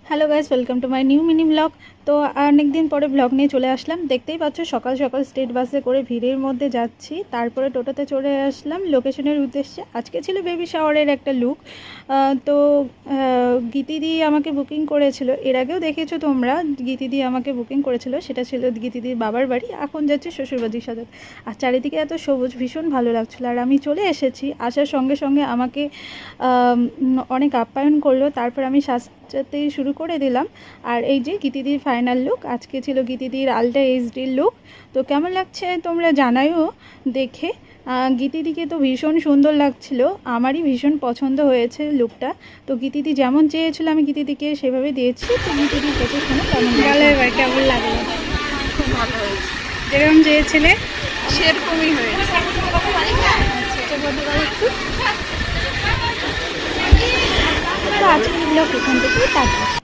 Hello guys, welcome to my new mini blog. তো অনেক দিন পরে ব্লগ নিয়ে চলে আসলাম। দেখতেই পাচ্ছ সকাল সকাল স্টেট বাসে করে ভিড়ের মধ্যে যাচ্ছি, তারপরে টোটোতে চলে আসলাম লোকেশনের উদ্দেশ্যে। আজকে ছিল বেবি শাওয়ারের একটা লুক। তো গীতিদি আমাকে বুকিং করেছিল, এর আগেও দেখেছো তোমরা, গীতিদি আমাকে বুকিং করেছিল। সেটা ছিল গীতিদির বাবার বাড়ি, এখন যাচ্ছে শ্বশুরবাড়ির সাথে। আর চারিদিকে এত সবুজ, ভীষণ ভালো লাগছিলো। আর আমি চলে এসেছি, আসার সঙ্গে সঙ্গে আমাকে অনেক আপ্যায়ন করলো। তারপর আমি সাজতে শুরু করে দিলাম। আর এই যে গীতিদির ফাইনাল লুক, আজকে ছিল গীতিদির আলট্রা এইচডির লুক। তো কেমন লাগছে তোমরা জানাইও দেখে। গীতিদিকে তো ভীষণ সুন্দর লাগছিল, আমারই ভীষণ পছন্দ হয়েছে লুকটা। তো গীতিদি যেমন চেয়েছিল আমি গীতিদিকে সেভাবে দিয়েছি। তো গীতিদির কাছে শুনে কেমন ভালো, এবার কেমন লাগলো? খুব ভালো হয়েছে, যেরকম চেয়েছিলে সেরকমই হয়েছে। তো আজকের ব্লগ এখান থেকে টাটা।